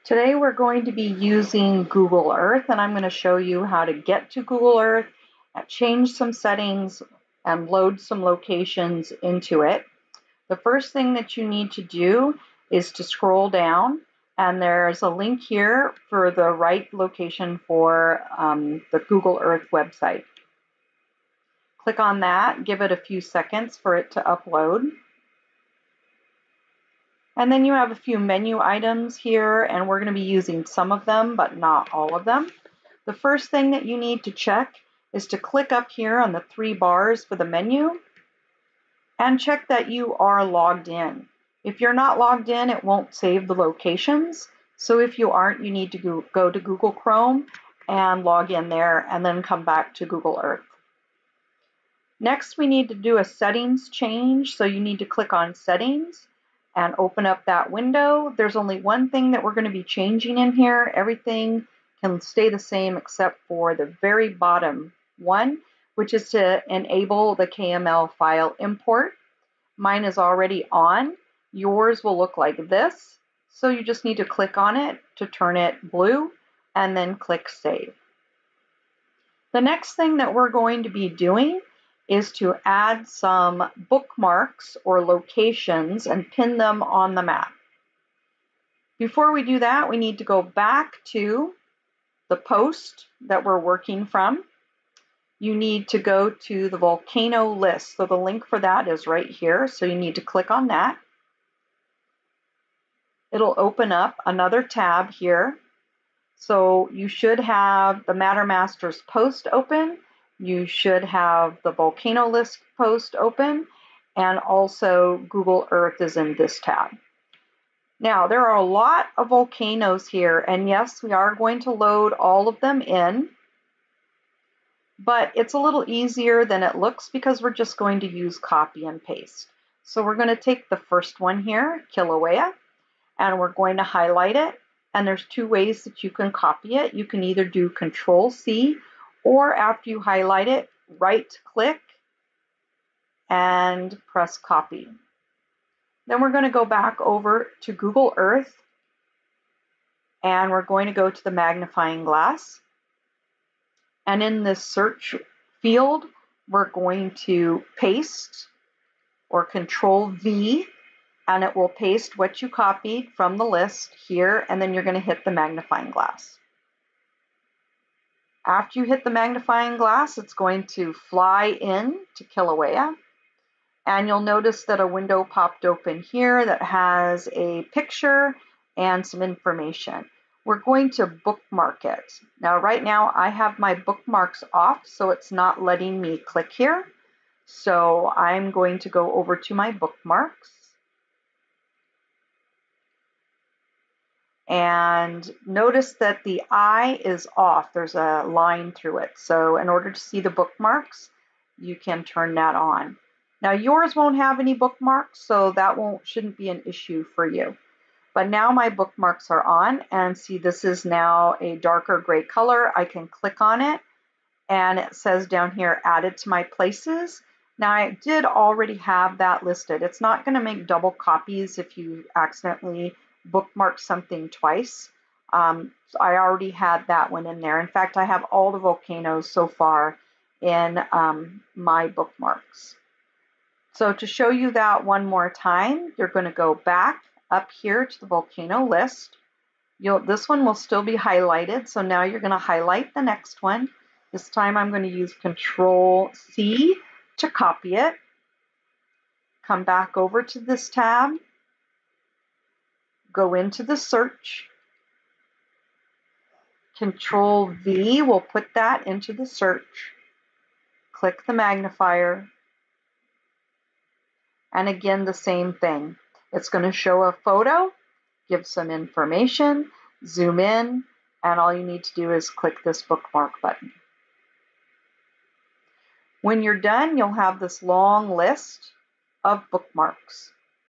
Today we're going to be using Google Earth, and I'm going to show you how to get to Google Earth, change some settings, and load some locations into it. The first thing that you need to do is to scroll down, and there's a link here for the right location for the Google Earth website. Click on that, give it a few seconds for it to upload. And then you have a few menu items here, and we're going to be using some of them, but not all of them. The first thing that you need to check is to click up here on the 3 bars for the menu and check that you are logged in. If you're not logged in, it won't save the locations. So if you aren't, you need to go to Google Chrome and log in there and then come back to Google Earth. Next, we need to do a settings change. So you need to click on Settings and open up that window. There's only one thing that we're going to be changing in here. Everything can stay the same except for the very bottom one, which is to enable the KML file import. Mine is already on. Yours will look like this. So you just need to click on it to turn it blue and then click Save. The next thing that we're going to be doing is to add some bookmarks or locations and pin them on the map. Before we do that, we need to go back to the post that we're working from. You need to go to the volcano list. So the link for that is right here. So you need to click on that. It'll open up another tab here. So you should have the Mattermasters post open. You should have the volcano list post open, and also Google Earth is in this tab. Now, there are a lot of volcanoes here, and yes, we are going to load all of them in, but it's a little easier than it looks because we're just going to use copy and paste. So we're going to take the first one here, Kilauea, and we're going to highlight it, and there's 2 ways that you can copy it. You can either do Control-C, or after you highlight it, right-click and press copy. Then we're going to go back over to Google Earth, and we're going to go to the magnifying glass. And in this search field, we're going to paste or Control-V, and it will paste what you copied from the list here, and then you're going to hit the magnifying glass. After you hit the magnifying glass, it's going to fly in to Kilauea, and you'll notice that a window popped open here that has a picture and some information. We're going to bookmark it. Now, right now, I have my bookmarks off, so it's not letting me click here. So I'm going to go over to my bookmarks. And notice that the I is off. There's a line through it. So in order to see the bookmarks, you can turn that on. Now yours won't have any bookmarks, so that shouldn't be an issue for you. But now my bookmarks are on, and see, this is now a darker gray color. I can click on it, and it says down here, added to my places. Now I did already have that listed. It's not going to make double copies if you accidentally bookmark something twice. So I already had that one in there. In fact, I have all the volcanoes so far in my bookmarks. So to show you that one more time, you're going to go back up here to the volcano list. This one will still be highlighted. So now you're going to highlight the next one. This time I'm going to use Control-C to copy it. Come back over to this tab. Go into the search. Control-V will put that into the search. Click the magnifier. And again, the same thing. It's going to show a photo, give some information, zoom in, and all you need to do is click this bookmark button. When you're done, you'll have this long list of bookmarks.